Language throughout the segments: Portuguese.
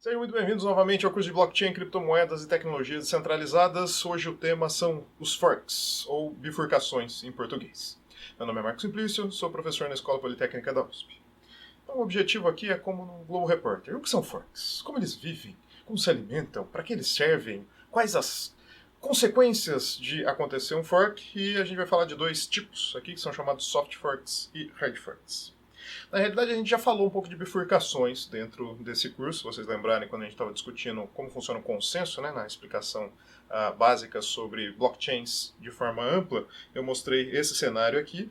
Sejam muito bem-vindos novamente ao curso de Blockchain, Criptomoedas e Tecnologias Descentralizadas. Hoje o tema são os forks, ou bifurcações em português. Meu nome é Marcos Simplício, sou professor na Escola Politécnica da USP. Então, o objetivo aqui é como no Globo Repórter. O que são forks? Como eles vivem? Como se alimentam? Para que eles servem? Quais as consequências de acontecer um fork? E a gente vai falar de dois tipos aqui, que são chamados soft forks e hard forks. Na realidade, a gente já falou um pouco de bifurcações dentro desse curso, se vocês lembrarem, quando a gente estava discutindo como funciona o consenso, né, na explicação básica sobre blockchains de forma ampla, eu mostrei esse cenário aqui,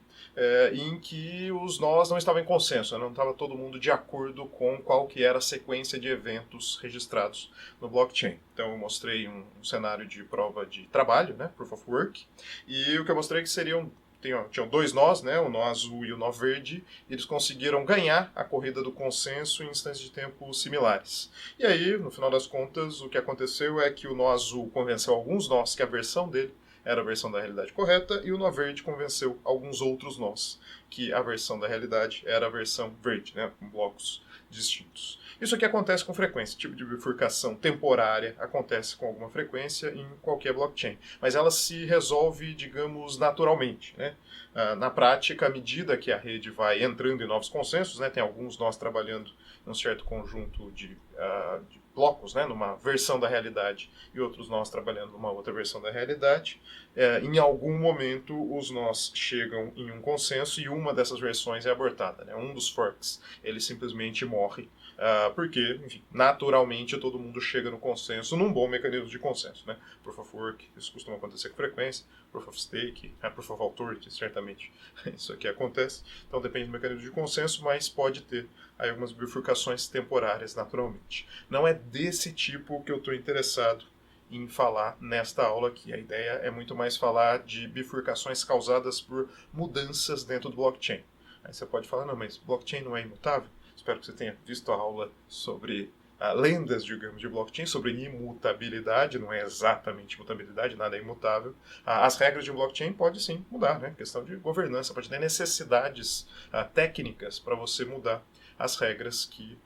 em que os nós não estavam em consenso, não estava todo mundo de acordo com qual que era a sequência de eventos registrados no blockchain. Então eu mostrei um cenário de prova de trabalho, né, Proof of Work, e o que eu mostrei que tinham dois nós, né, o nó azul e o nó verde, e eles conseguiram ganhar a corrida do consenso em instantes de tempo similares. E aí, no final das contas, o que aconteceu é que o nó azul convenceu alguns nós que a versão dele era a versão da realidade correta, e o nó verde convenceu alguns outros nós que a versão da realidade era a versão verde, né, com blocos distintos. Isso aqui acontece com frequência, esse tipo de bifurcação temporária acontece com alguma frequência em qualquer blockchain, mas ela se resolve, digamos, naturalmente, né? Na prática, à medida que a rede vai entrando em novos consensos, né, tem alguns nós trabalhando em um certo conjunto de blocos, né, numa versão da realidade, e outros nós trabalhando numa outra versão da realidade, em algum momento os nós chegam em um consenso e uma dessas versões é abortada, né? Um dos forks, ele simplesmente morre, porque, enfim, naturalmente todo mundo chega no consenso num bom mecanismo de consenso, né? Proof of Work, isso costuma acontecer com frequência, Proof of Stake, Proof of Authority, certamente isso aqui acontece. Então depende do mecanismo de consenso, mas pode ter aí algumas bifurcações temporárias naturalmente. Não é desse tipo que eu estou interessado em falar nesta aula aqui. A ideia é muito mais falar de bifurcações causadas por mudanças dentro do blockchain. Aí você pode falar, não, mas blockchain não é imutável? Espero que você tenha visto a aula sobre lendas, digamos, de blockchain, sobre imutabilidade, não é exatamente imutabilidade, nada é imutável. As regras de um blockchain podem sim mudar, né? Questão de governança, pode ter necessidades técnicas para você mudar as regras que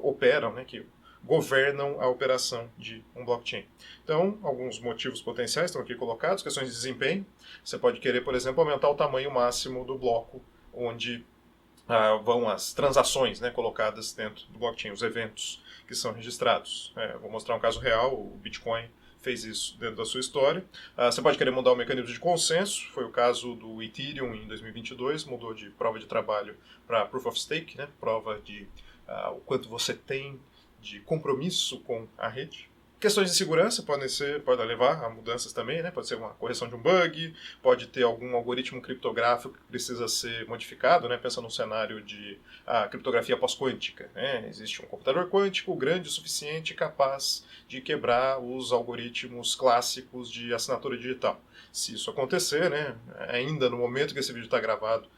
operam, né, que governam a operação de um blockchain. Então, alguns motivos potenciais estão aqui colocados, questões de desempenho. Você pode querer, por exemplo, aumentar o tamanho máximo do bloco onde vão as transações, né, colocadas dentro do blockchain, os eventos que são registrados. Vou mostrar um caso real, o Bitcoin fez isso dentro da sua história. Você pode querer mudar o mecanismo de consenso, foi o caso do Ethereum em 2022, mudou de prova de trabalho para Proof of Stake, né, prova de o quanto você tem de compromisso com a rede. Questões de segurança podem levar a mudanças também, né? Pode ser uma correção de um bug, pode ter algum algoritmo criptográfico que precisa ser modificado, né? Pensa num cenário de criptografia pós-quântica, né? Existe um computador quântico grande o suficiente capaz de quebrar os algoritmos clássicos de assinatura digital. Se isso acontecer, né? Ainda no momento que esse vídeo está gravado,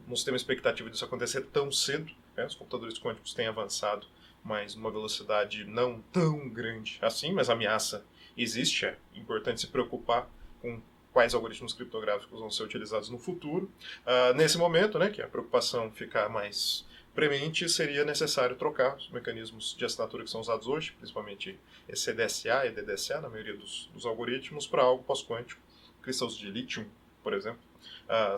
não se tem uma expectativa disso acontecer tão cedo, né? Os computadores quânticos têm avançado, mas numa velocidade não tão grande assim, mas a ameaça existe, é importante se preocupar com quais algoritmos criptográficos vão ser utilizados no futuro. Nesse momento, né, que a preocupação ficar mais premente, seria necessário trocar os mecanismos de assinatura que são usados hoje, principalmente CDSA e DDSA, na maioria dos algoritmos, para algo pós-quântico. Cristais de lítio, por exemplo,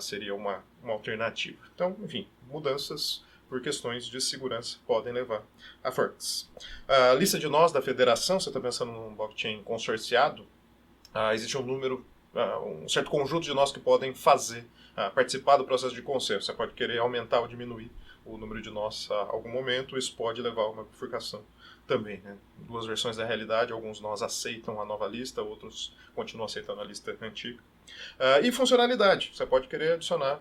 seria uma alternativa. Então, enfim, mudanças por questões de segurança podem levar a forks. A lista de nós da federação, você está pensando num blockchain consorciado, existe um certo conjunto de nós que podem participar do processo de consenso. Você pode querer aumentar ou diminuir o número de nós a algum momento, isso pode levar a uma bifurcação também, né? Duas versões da realidade, alguns nós aceitam a nova lista, outros continuam aceitando a lista antiga. E funcionalidade, você pode querer adicionar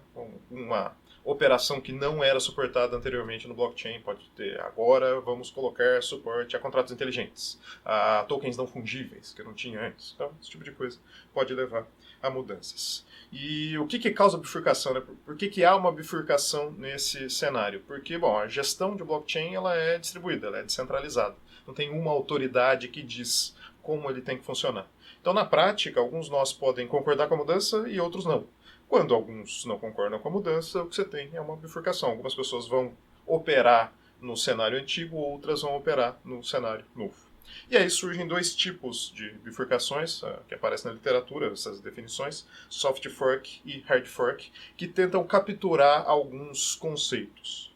uma operação que não era suportada anteriormente no blockchain, pode ter agora, vamos colocar suporte a contratos inteligentes, a tokens não fungíveis, que não tinha antes. Então, esse tipo de coisa pode levar a mudanças. E o que causa bifurcação, né? Por que há uma bifurcação nesse cenário? Porque, bom, a gestão de blockchain ela é distribuída, ela é descentralizada. Não tem uma autoridade que diz como ele tem que funcionar. Então, na prática, alguns nós podem concordar com a mudança e outros não. Quando alguns não concordam com a mudança, o que você tem é uma bifurcação. Algumas pessoas vão operar no cenário antigo, outras vão operar no cenário novo. E aí surgem dois tipos de bifurcações que aparecem na literatura, essas definições, soft fork e hard fork, que tentam capturar alguns conceitos.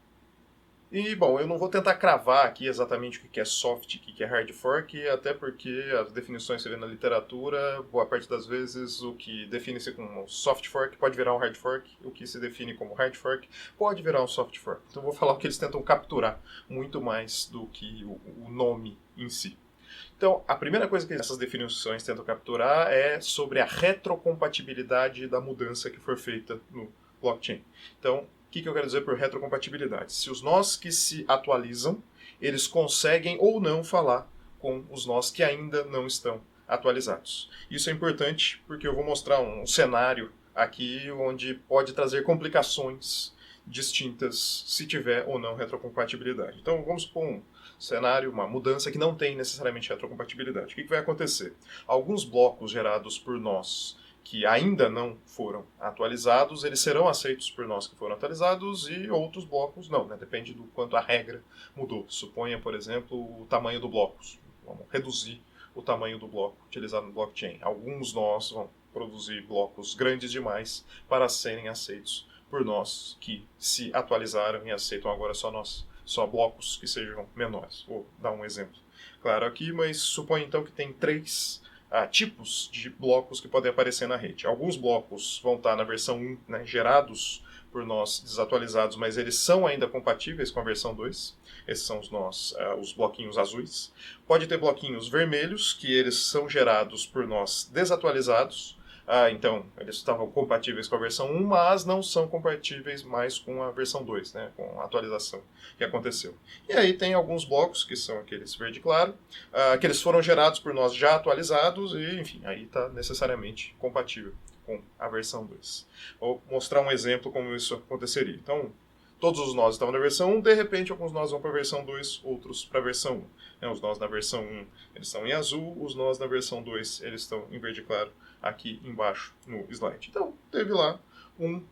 E, bom, eu não vou tentar cravar aqui exatamente o que é soft e o que é hard fork, até porque as definições que você vê na literatura, boa parte das vezes, o que define-se como soft fork pode virar um hard fork, o que se define como hard fork pode virar um soft fork. Então eu vou falar o que eles tentam capturar, muito mais do que o nome em si. Então, a primeira coisa que essas definições tentam capturar é sobre a retrocompatibilidade da mudança que for feita no blockchain. Então, o que eu quero dizer por retrocompatibilidade? Se os nós que se atualizam, eles conseguem ou não falar com os nós que ainda não estão atualizados. Isso é importante porque eu vou mostrar um cenário aqui onde pode trazer complicações distintas se tiver ou não retrocompatibilidade. Então, vamos supor um cenário, uma mudança que não tem necessariamente retrocompatibilidade. O que vai acontecer? Alguns blocos gerados por nós que ainda não foram atualizados, eles serão aceitos por nós que foram atualizados e outros blocos não, né? Depende do quanto a regra mudou. Suponha, por exemplo, o tamanho do bloco. Vamos reduzir o tamanho do bloco utilizado no blockchain. Alguns nós vão produzir blocos grandes demais para serem aceitos por nós que se atualizaram e aceitam agora só blocos que sejam menores. Vou dar um exemplo claro aqui, mas suponha então que tem três tipos de blocos que podem aparecer na rede. Alguns blocos vão estar na versão 1, né, gerados por nós desatualizados, mas eles são ainda compatíveis com a versão 2. Esses são os bloquinhos azuis. Pode ter bloquinhos vermelhos, que eles são gerados por nós desatualizados. Então, eles estavam compatíveis com a versão 1, mas não são compatíveis mais com a versão 2, né, com a atualização que aconteceu. E aí tem alguns blocos, que são aqueles verde claro, que eles foram gerados por nós já atualizados, e enfim, aí está necessariamente compatível com a versão 2. Vou mostrar um exemplo como isso aconteceria. Então, todos os nós estavam na versão 1, de repente alguns nós vão para a versão 2, outros para a versão 1. Os nós na versão 1 eles estão em azul, os nós na versão 2 eles estão em verde claro, aqui embaixo no slide. Então, teve lá um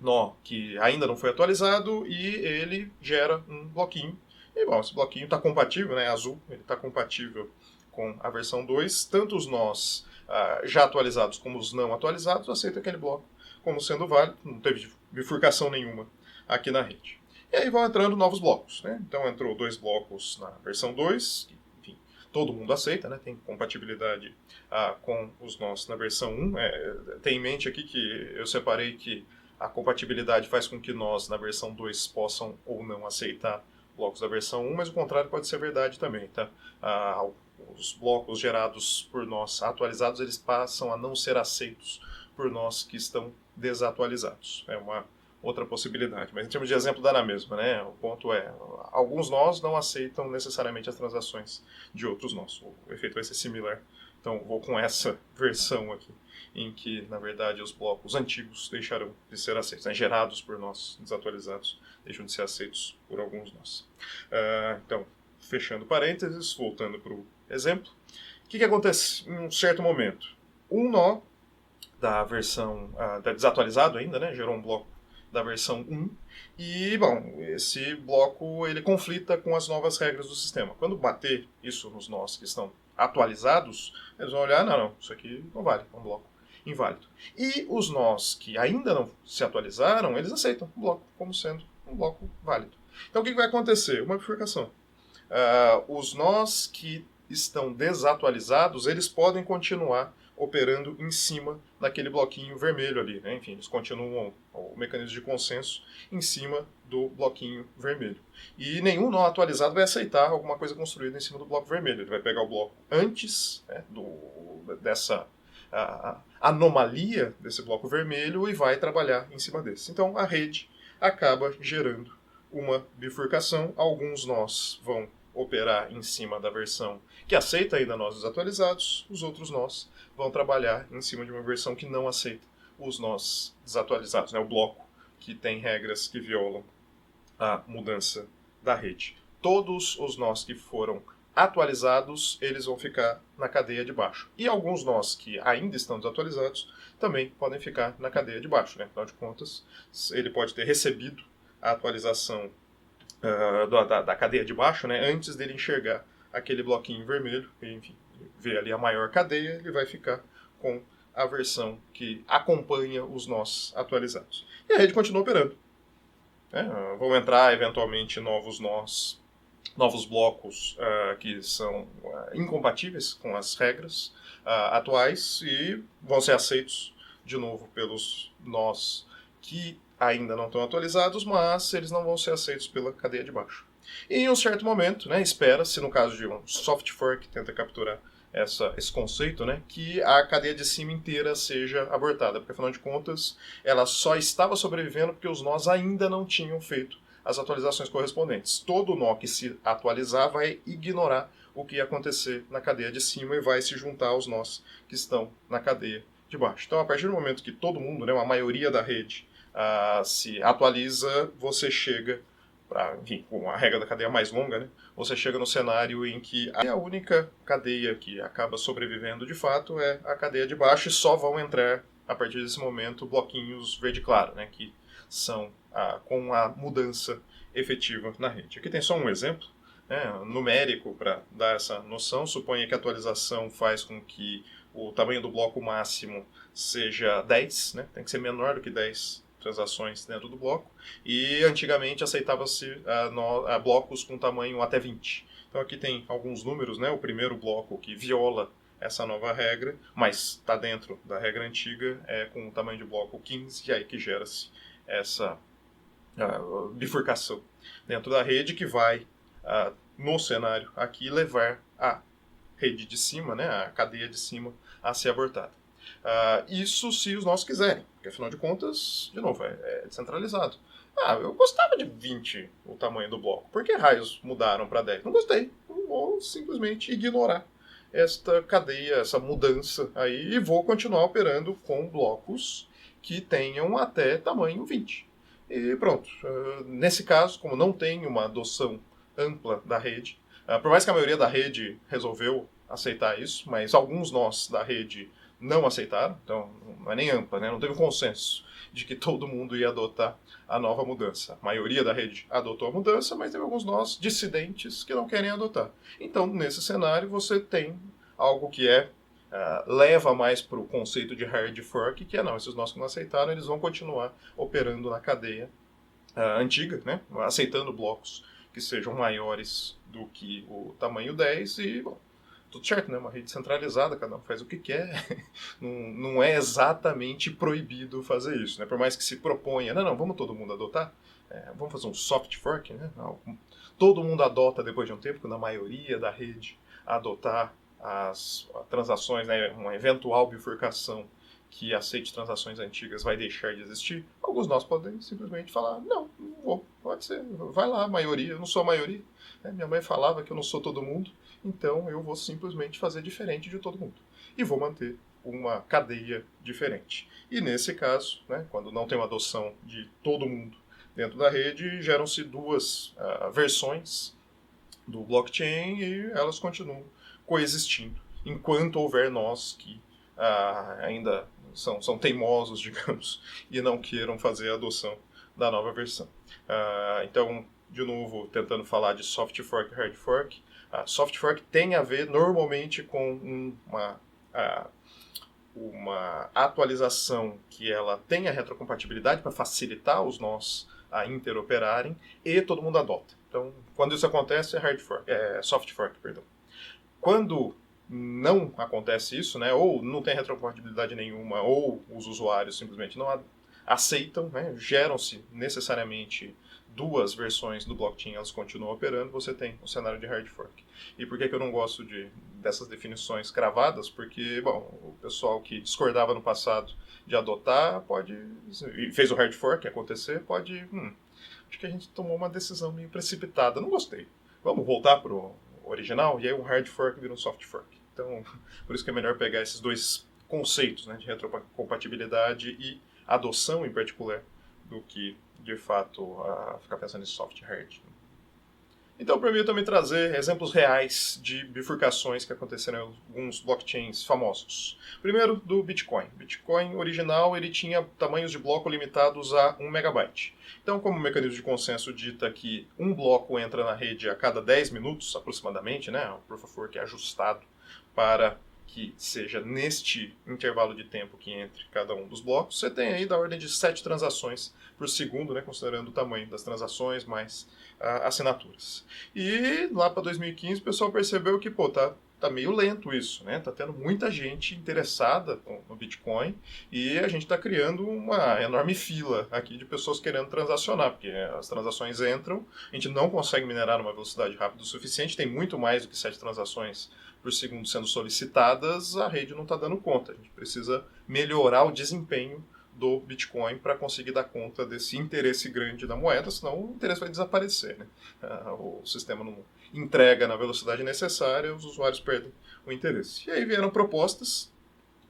nó que ainda não foi atualizado e ele gera um bloquinho. E, bom, esse bloquinho está compatível, né, azul, ele está compatível com a versão 2. Tanto os nós já atualizados como os não atualizados aceitam aquele bloco como sendo válido, não teve bifurcação nenhuma aqui na rede. E aí vão entrando novos blocos, né? Então entrou 2 blocos na versão 2, que, enfim, todo mundo aceita, né? Tem compatibilidade com os nós na versão 1. Tem em mente aqui que eu separei que a compatibilidade faz com que nós na versão 2 possam ou não aceitar blocos da versão 1, mas o contrário pode ser verdade também, tá? Os blocos gerados por nós atualizados, eles passam a não ser aceitos por nós que estão desatualizados. É uma outra possibilidade, mas em termos de exemplo dá na mesma, né? O ponto é, alguns nós não aceitam necessariamente as transações de outros nós. O efeito vai ser similar. Então vou com essa versão aqui, em que, na verdade, os blocos antigos deixarão de ser aceitos, né? Gerados por nós, desatualizados, deixam de ser aceitos por alguns nós. Então, fechando parênteses, voltando para o exemplo, o que acontece em um certo momento? Um nó da versão desatualizado ainda, né? Gerou um bloco da versão 1, e, bom, esse bloco ele conflita com as novas regras do sistema. Quando bater isso nos nós que estão atualizados, eles vão olhar, não, isso aqui não vale, é um bloco inválido. E os nós que ainda não se atualizaram, eles aceitam o bloco como sendo um bloco válido. Então o que vai acontecer? Uma bifurcação. Os nós que estão desatualizados, eles podem continuar operando em cima daquele bloquinho vermelho ali, né? Enfim, eles continuam o mecanismo de consenso em cima do bloquinho vermelho. E nenhum nó atualizado vai aceitar alguma coisa construída em cima do bloco vermelho. Ele vai pegar o bloco antes, né, dessa anomalia desse bloco vermelho e vai trabalhar em cima desse. Então a rede acaba gerando uma bifurcação. Alguns nós vão operar em cima da versão que aceita ainda nós desatualizados, os outros nós vão trabalhar em cima de uma versão que não aceita os nós desatualizados, né? O bloco que tem regras que violam a mudança da rede. Todos os nós que foram atualizados, eles vão ficar na cadeia de baixo. E alguns nós que ainda estão desatualizados também podem ficar na cadeia de baixo, né? Afinal de contas, ele pode ter recebido a atualização da cadeia de baixo, né, antes dele enxergar aquele bloquinho vermelho, e, enfim, ver ali a maior cadeia, ele vai ficar com a versão que acompanha os nós atualizados. E a rede continua operando. Vão entrar eventualmente novos nós, novos blocos que são incompatíveis com as regras atuais e vão ser aceitos de novo pelos nós que ainda não estão atualizados, mas eles não vão ser aceitos pela cadeia de baixo. E em um certo momento, né, espera-se, no caso de um soft fork, tenta capturar esse conceito, né, que a cadeia de cima inteira seja abortada, porque afinal de contas ela só estava sobrevivendo porque os nós ainda não tinham feito as atualizações correspondentes. Todo nó que se atualizar vai ignorar o que ia acontecer na cadeia de cima e vai se juntar aos nós que estão na cadeia de baixo. Então, a partir do momento que todo mundo, né, a maioria da rede, se atualiza, você chega enfim, com a regra da cadeia mais longa, né, você chega no cenário em que a única cadeia que acaba sobrevivendo de fato é a cadeia de baixo e só vão entrar, a partir desse momento, bloquinhos verde claro, né, que são com a mudança efetiva na rede. Aqui tem só um exemplo numérico para dar essa noção. Suponha que a atualização faz com que o tamanho do bloco máximo seja 10, né, tem que ser menor do que 10 transações dentro do bloco, e antigamente aceitava-se blocos com tamanho até 20. Então aqui tem alguns números, né? O primeiro bloco que viola essa nova regra, mas está dentro da regra antiga, é com o tamanho de bloco 15, e aí que gera-se essa bifurcação dentro da rede que vai, no cenário aqui, levar a rede de cima, né, a cadeia de cima, a ser abortada. Isso se os nós quiserem, porque afinal de contas, de novo, é descentralizado. Eu gostava de 20 o tamanho do bloco, por que raios mudaram para 10? Não gostei, eu vou simplesmente ignorar esta cadeia, essa mudança aí, e vou continuar operando com blocos que tenham até tamanho 20. E pronto, nesse caso, como não tem uma adoção ampla da rede, por mais que a maioria da rede resolveu aceitar isso, mas alguns nós da rede não aceitaram, então não é nem ampla, né? Não teve um consenso de que todo mundo ia adotar a nova mudança. A maioria da rede adotou a mudança, mas teve alguns nós dissidentes que não querem adotar. Então, nesse cenário, você tem algo que leva mais para o conceito de hard fork, que não, esses nós que não aceitaram, eles vão continuar operando na cadeia antiga, né? Aceitando blocos que sejam maiores do que o tamanho 10 e, bom, tudo certo, né? Uma rede centralizada, cada um faz o que quer. Não é exatamente proibido fazer isso, né? Por mais que se proponha, não, vamos todo mundo adotar, vamos fazer um soft fork, né? Todo mundo adota depois de um tempo, quando a maioria da rede adotar as transações, né? Uma eventual bifurcação que aceite transações antigas vai deixar de existir. Alguns nós podem simplesmente falar, não vou, pode ser, vai lá, a maioria, eu não sou a maioria. Minha mãe falava que eu não sou todo mundo, então eu vou simplesmente fazer diferente de todo mundo. E vou manter uma cadeia diferente. E nesse caso, né, quando não tem uma adoção de todo mundo dentro da rede, geram-se duas versões do blockchain e elas continuam coexistindo, enquanto houver nós que ainda são teimosos, digamos, e não queiram fazer a adoção da nova versão. Então, de novo, tentando falar de soft fork e hard fork, soft fork tem a ver normalmente com uma atualização que ela tenha retrocompatibilidade para facilitar os nós a interoperarem e todo mundo adota. Então, quando isso acontece, é soft fork, perdão. Quando não acontece isso, né, ou não tem retrocompatibilidade nenhuma, ou os usuários simplesmente não aceitam, né, geram-se necessariamente duas versões do blockchain, elas continuam operando, você tem um cenário de hard fork. E por que eu não gosto dessas definições cravadas? Porque, bom, o pessoal que discordava no passado de adotar e fez o hard fork acontecer, acho que a gente tomou uma decisão meio precipitada, não gostei. Vamos voltar para o original, e aí um hard fork vira um soft fork. Então, por isso que é melhor pegar esses dois conceitos, né, de retrocompatibilidade e adoção em particular, do que, de fato, ficar pensando em soft e hard. Então, permita-me trazer exemplos reais de bifurcações que aconteceram em alguns blockchains famosos. Primeiro, do Bitcoin. Bitcoin original, ele tinha tamanhos de bloco limitados a 1 megabyte. Então, como o mecanismo de consenso dita que um bloco entra na rede a cada 10 minutos, aproximadamente, né? O Proof of Work é ajustado para que seja neste intervalo de tempo que entre cada um dos blocos, você tem aí da ordem de 7 transações por segundo, né, considerando o tamanho das transações mais assinaturas. E lá para 2015 o pessoal percebeu que tá meio lento isso, né? Tá tendo muita gente interessada no Bitcoin e a gente está criando uma enorme fila aqui de pessoas querendo transacionar, porque as transações entram, a gente não consegue minerar numa velocidade rápida o suficiente, tem muito mais do que 7 transações por segundo sendo solicitadas, a rede não está dando conta. A gente precisa melhorar o desempenho do Bitcoin para conseguir dar conta desse interesse grande da moeda, senão o interesse vai desaparecer, né? O sistema não entrega na velocidade necessária, os usuários perdem o interesse. E aí vieram propostas,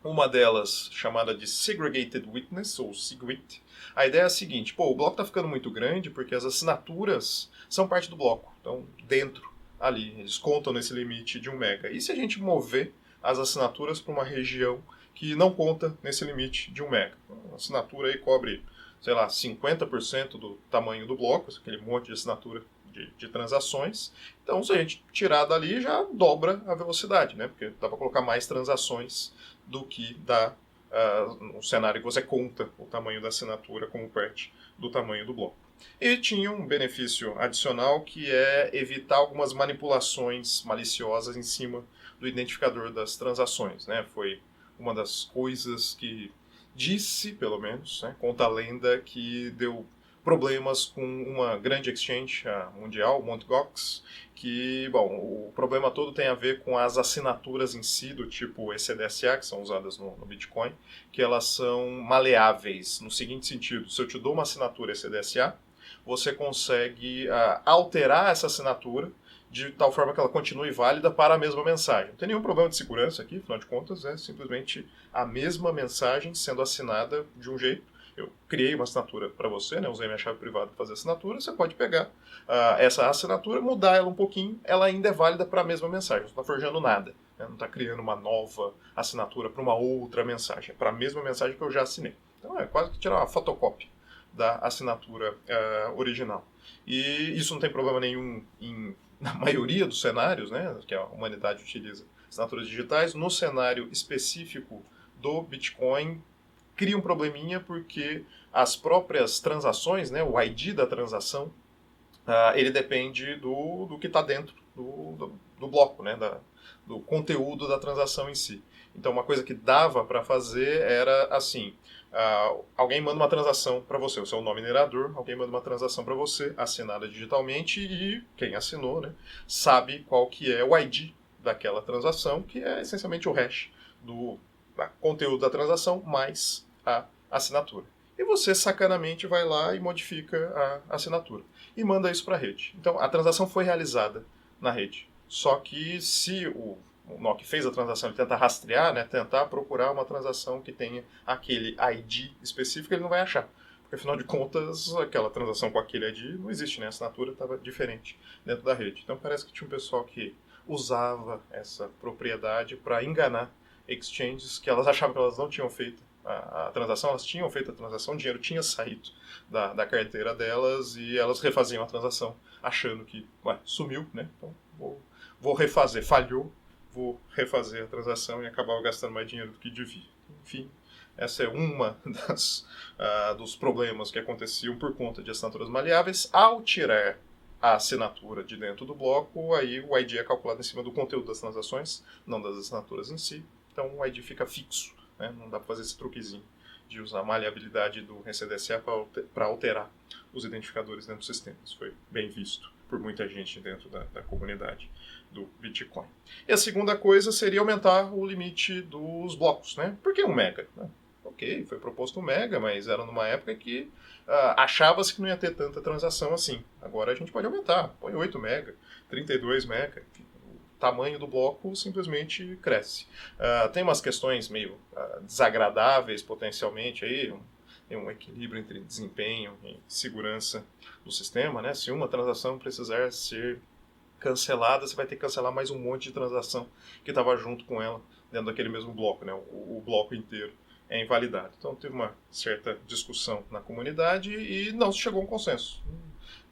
uma delas chamada de Segregated Witness, ou SegWit. A ideia é a seguinte, o bloco está ficando muito grande porque as assinaturas são parte do bloco, então dentro ali, eles contam nesse limite de 1 mega. E se a gente mover as assinaturas para uma região que não conta nesse limite de 1 mega? A assinatura aí cobre, sei lá, 50% do tamanho do bloco, aquele monte de assinatura de transações. Então, se a gente tirar dali, já dobra a velocidade, né? Porque dá para colocar mais transações do que dá no cenário que você conta o tamanho da assinatura como parte do tamanho do bloco. E tinha um benefício adicional que é evitar algumas manipulações maliciosas em cima do identificador das transações, né? Foi uma das coisas que disse, pelo menos, né, conta a lenda, que deu problemas com uma grande exchange mundial, Mt. Gox, que, bom, o problema todo tem a ver com as assinaturas em si, do tipo ECDSA, que são usadas no Bitcoin, que elas são maleáveis, no seguinte sentido: se eu te dou uma assinatura ECDSA, você consegue alterar essa assinatura de tal forma que ela continue válida para a mesma mensagem. Não tem nenhum problema de segurança aqui, afinal de contas, é simplesmente a mesma mensagem sendo assinada de um jeito. Eu criei uma assinatura para você, né? Usei minha chave privada para fazer a assinatura, você pode pegar essa assinatura, mudar ela um pouquinho, ela ainda é válida para a mesma mensagem, não está forjando nada, né? Não está criando uma nova assinatura para uma outra mensagem, é para a mesma mensagem que eu já assinei. Então é quase que tirar uma fotocópia da assinatura original. E isso não tem problema nenhum na maioria dos cenários, né, que a humanidade utiliza assinaturas digitais. No cenário específico do Bitcoin, cria um probleminha porque as próprias transações, né, o ID da transação, ele depende do que está dentro do bloco, né, do conteúdo da transação em si. Então, uma coisa que dava para fazer era assim: alguém manda uma transação para você, o seu nome minerador, alguém manda uma transação para você, assinada digitalmente, e quem assinou, né, sabe qual que é o ID daquela transação, que é essencialmente o hash do conteúdo da transação mais a assinatura. E você, sacanamente, vai lá e modifica a assinatura e manda isso para a rede. Então, a transação foi realizada na rede. Só que se o nó que fez a transação ele tenta rastrear, né, tentar procurar uma transação que tenha aquele ID específico, ele não vai achar. Porque, afinal de contas, aquela transação com aquele ID não existe, né? A assinatura estava diferente dentro da rede. Então, parece que tinha um pessoal que usava essa propriedade para enganar exchanges que elas achavam que elas não tinham feito a transação, elas tinham feito a transação, o dinheiro tinha saído da carteira delas e elas refaziam a transação achando que sumiu, né? Então vou refazer, falhou, vou refazer a transação e acabava gastando mais dinheiro do que devia. Enfim, essa é uma dos problemas que aconteciam por conta de assinaturas maleáveis. Ao tirar a assinatura de dentro do bloco, aí o ID é calculado em cima do conteúdo das transações, não das assinaturas em si. Então o ID fica fixo, né? Não dá para fazer esse truquezinho de usar a maleabilidade do ECDSA para alterar os identificadores dentro do sistema. Isso foi bem visto por muita gente dentro da comunidade do Bitcoin. E a segunda coisa seria aumentar o limite dos blocos, né? Por que 1 mega? Ok, foi proposto 1 mega, mas era numa época que achava-se que não ia ter tanta transação assim. Agora a gente pode aumentar, põe 8 mega, 32 mega, enfim, o tamanho do bloco simplesmente cresce. Tem umas questões meio desagradáveis potencialmente aí, tem um equilíbrio entre desempenho e segurança do sistema, né? Se uma transação precisar ser cancelada, você vai ter que cancelar mais um monte de transação que estava junto com ela dentro daquele mesmo bloco, né? O bloco inteiro é invalidado. Então teve uma certa discussão na comunidade e não se chegou a um consenso.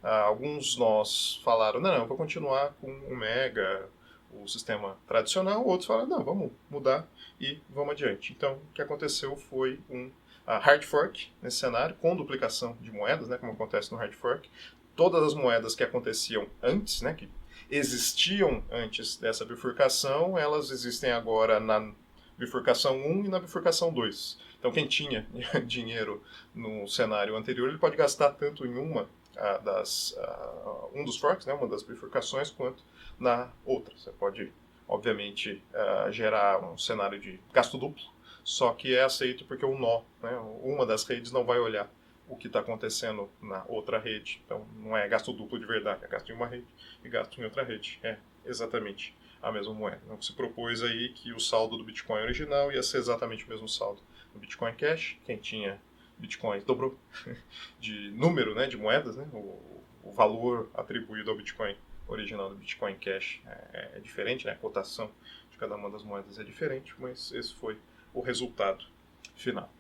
Alguns nós falaram, não, vou continuar com o Mega, o sistema tradicional, outros falaram, não, vamos mudar e vamos adiante. Então o que aconteceu foi um hard fork nesse cenário, com duplicação de moedas, né, como acontece no hard fork. Todas as moedas que aconteciam antes, né, que existiam antes dessa bifurcação, elas existem agora na bifurcação 1 e na bifurcação 2. Então quem tinha dinheiro no cenário anterior, ele pode gastar tanto em um dos forks, né, uma das bifurcações, quanto na outra. Você pode, obviamente, gerar um cenário de gasto duplo, só que é aceito porque o nó, né, uma das redes não vai olhar o que está acontecendo na outra rede. Então não é gasto duplo de verdade, é gasto em uma rede e gasto em outra rede. É exatamente a mesma moeda. Então se propôs aí que o saldo do Bitcoin original ia ser exatamente o mesmo saldo do Bitcoin Cash. Quem tinha Bitcoin dobrou de número, né, de moedas, né? O valor atribuído ao Bitcoin original do Bitcoin Cash é diferente, né? A cotação de cada uma das moedas é diferente, mas esse foi o resultado final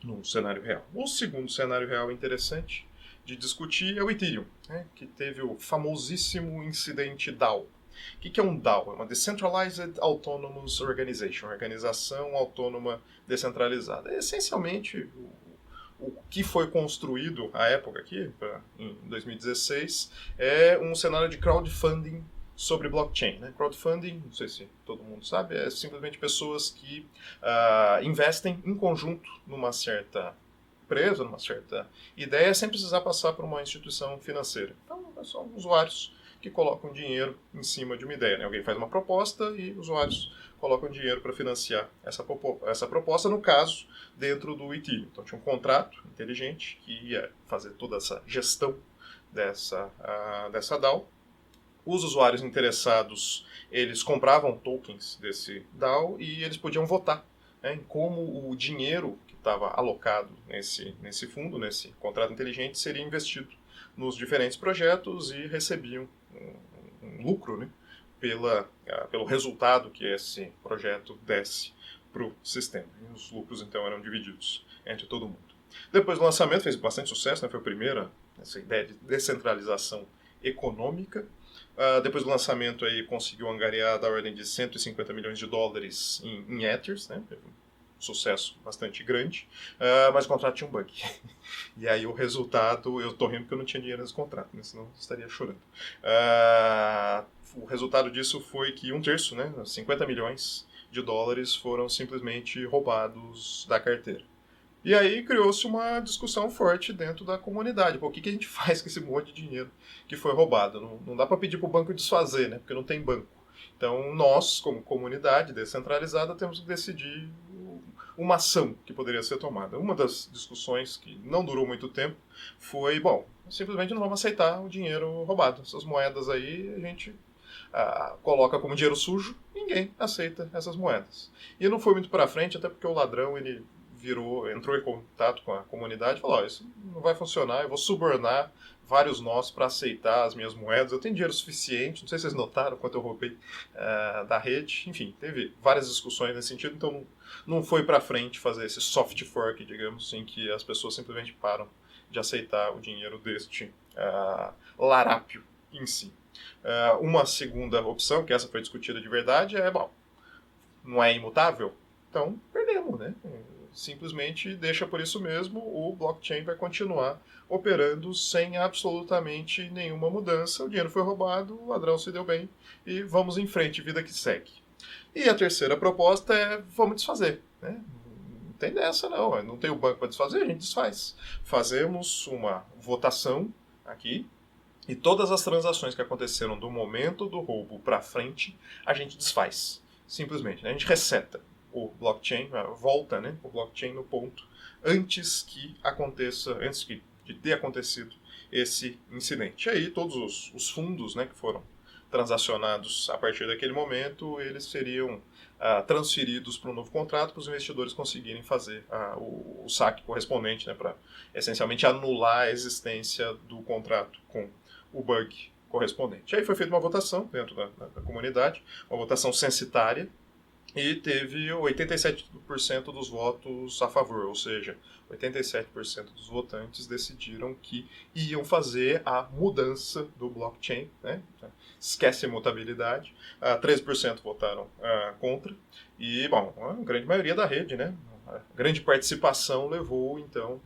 num cenário real. O segundo cenário real interessante de discutir é o Ethereum, né, que teve o famosíssimo incidente DAO. O que é um DAO? É uma Decentralized Autonomous Organization, organização autônoma descentralizada. É essencialmente o que foi construído à época aqui, em 2016, é um cenário de crowdfunding sobre blockchain. Né? Crowdfunding, não sei se todo mundo sabe, é simplesmente pessoas que investem em conjunto numa certa empresa, numa certa ideia, sem precisar passar por uma instituição financeira. Então, são usuários que colocam dinheiro em cima de uma ideia. Né? Alguém faz uma proposta e usuários colocam dinheiro para financiar essa proposta, no caso, dentro do Ethereum. Então tinha um contrato inteligente que ia fazer toda essa gestão dessa DAO. Os usuários interessados, eles compravam tokens desse DAO e eles podiam votar, né, em como o dinheiro que estava alocado nesse fundo, nesse contrato inteligente, seria investido nos diferentes projetos e recebiam um lucro, né, pelo resultado que esse projeto desse para o sistema. E os lucros, então, eram divididos entre todo mundo. Depois do lançamento, fez bastante sucesso, né, foi a primeira, essa ideia de descentralização econômica. Depois do lançamento, aí, conseguiu angariar da ordem de 150 milhões de dólares em Ethers, né? Teve um sucesso bastante grande, mas o contrato tinha um bug. E aí o resultado, eu tô rindo porque eu não tinha dinheiro nesse contrato, né? Senão eu estaria chorando. O resultado disso foi que 1/3, né? 50 milhões de dólares foram simplesmente roubados da carteira. E aí criou-se uma discussão forte dentro da comunidade. Pô, o que a gente faz com esse monte de dinheiro que foi roubado? Não dá para pedir para o banco desfazer, né? Porque não tem banco. Então nós, como comunidade descentralizada, temos que decidir uma ação que poderia ser tomada. Uma das discussões que não durou muito tempo foi, bom, simplesmente não vamos aceitar o dinheiro roubado. Essas moedas aí a gente coloca como dinheiro sujo, ninguém aceita essas moedas. E não foi muito para frente, até porque o ladrão, ele entrou em contato com a comunidade e falou, isso não vai funcionar, eu vou subornar vários nós para aceitar as minhas moedas, eu tenho dinheiro suficiente, não sei se vocês notaram quanto eu roubei da rede, enfim, teve várias discussões nesse sentido, então não foi para frente fazer esse soft fork, digamos, em que as pessoas simplesmente param de aceitar o dinheiro deste larápio em si. Uma segunda opção, que essa foi discutida de verdade, bom, não é imutável? Então, perdemos, né? Simplesmente deixa por isso mesmo, o blockchain vai continuar operando sem absolutamente nenhuma mudança. O dinheiro foi roubado, o ladrão se deu bem e vamos em frente, vida que segue. E a terceira proposta é, vamos desfazer, né? Não tem dessa não tem o banco para desfazer, a gente desfaz. Fazemos uma votação aqui e todas as transações que aconteceram do momento do roubo para frente, a gente desfaz, simplesmente, né? A gente reseta o blockchain, volta, né, o blockchain no ponto antes de ter acontecido esse incidente. E aí todos os fundos, né, que foram transacionados a partir daquele momento, eles seriam transferidos para um novo contrato para os investidores conseguirem fazer o saque correspondente, né, para essencialmente anular a existência do contrato com o bug correspondente. Aí foi feita uma votação dentro da comunidade, uma votação censitária, e teve 87% dos votos a favor, ou seja, 87% dos votantes decidiram que iam fazer a mudança do blockchain, né? Esquece a imutabilidade. 13% votaram contra, e, bom, a grande maioria da rede, né? A grande participação levou, então,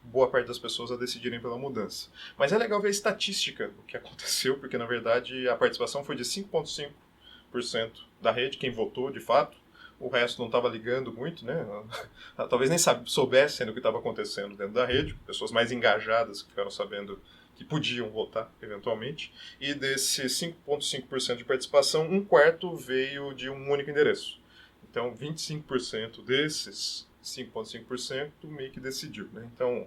boa parte das pessoas a decidirem pela mudança. Mas é legal ver a estatística do que aconteceu, porque, na verdade, a participação foi de 5,5% da rede, quem votou de fato. O resto não estava ligando muito, né? Talvez nem soubessem do que estava acontecendo dentro da rede. Pessoas mais engajadas que ficaram sabendo que podiam votar, eventualmente. E desses 5,5% de participação, um quarto veio de um único endereço. Então, 25% desses 5,5% meio que decidiu, né? Então,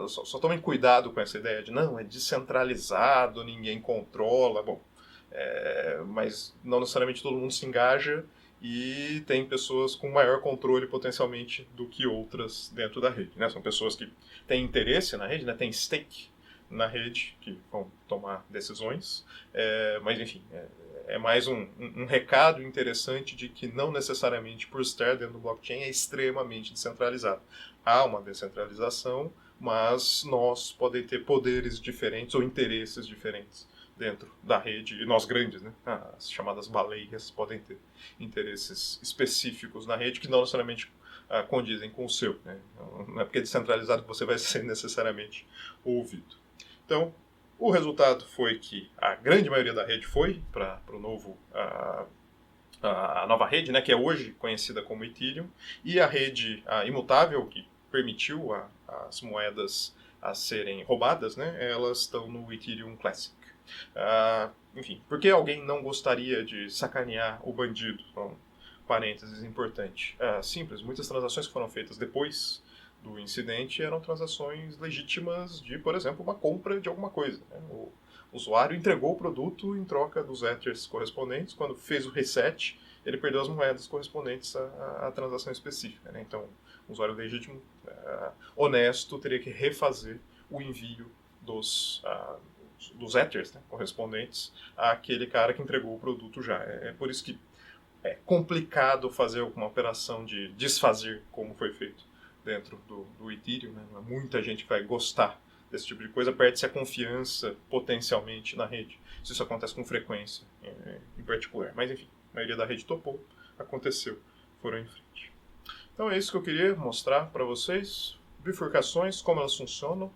só tomem cuidado com essa ideia de, não, é descentralizado, ninguém controla. Bom, mas não necessariamente todo mundo se engaja, e tem pessoas com maior controle potencialmente do que outras dentro da rede, né? São pessoas que têm interesse na rede, né? Têm stake na rede, que vão tomar decisões, mas enfim, é mais um recado interessante de que não necessariamente por estar dentro do blockchain é extremamente descentralizado. Há uma descentralização, mas nós podemos ter poderes diferentes ou interesses diferentes dentro da rede, e nós grandes, né, as chamadas baleias, podem ter interesses específicos na rede que não necessariamente condizem com o seu, né? Não é porque é descentralizado que você vai ser necessariamente ouvido. Então, o resultado foi que a grande maioria da rede foi para a nova rede, né, que é hoje conhecida como Ethereum, e a rede imutável, que permitiu as moedas a serem roubadas, né, elas estão no Ethereum Classic. Enfim, por que alguém não gostaria de sacanear o bandido? Então, parênteses importante. Simples, muitas transações que foram feitas depois do incidente eram transações legítimas de, por exemplo, uma compra de alguma coisa, né? O usuário entregou o produto em troca dos Ethers correspondentes. Quando fez o reset, ele perdeu as moedas correspondentes à transação específica, né? Então, o usuário legítimo, honesto, teria que refazer o envio dos Ethers, né, correspondentes àquele cara que entregou o produto já. É por isso que é complicado fazer uma operação de desfazer como foi feito dentro do Ethereum, né? Muita gente vai gostar desse tipo de coisa, perde-se a confiança potencialmente na rede. Isso acontece com frequência em particular. Mas enfim, a maioria da rede topou, aconteceu, foram em frente. Então é isso que eu queria mostrar para vocês, bifurcações, como elas funcionam,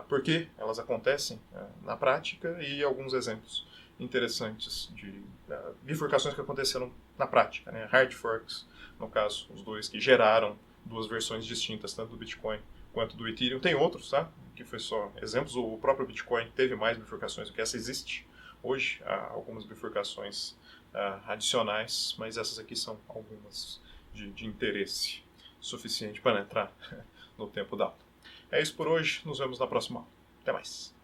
por que elas acontecem na prática, e alguns exemplos interessantes de bifurcações que aconteceram na prática, né? Hard forks, no caso, os dois que geraram duas versões distintas, tanto do Bitcoin quanto do Ethereum. Tem outros, tá? Que foi só exemplos. O próprio Bitcoin teve mais bifurcações do que essa existe. Hoje há algumas bifurcações adicionais, mas essas aqui são algumas de interesse suficiente para entrar no tempo da aula. É isso por hoje, nos vemos na próxima aula. Até mais.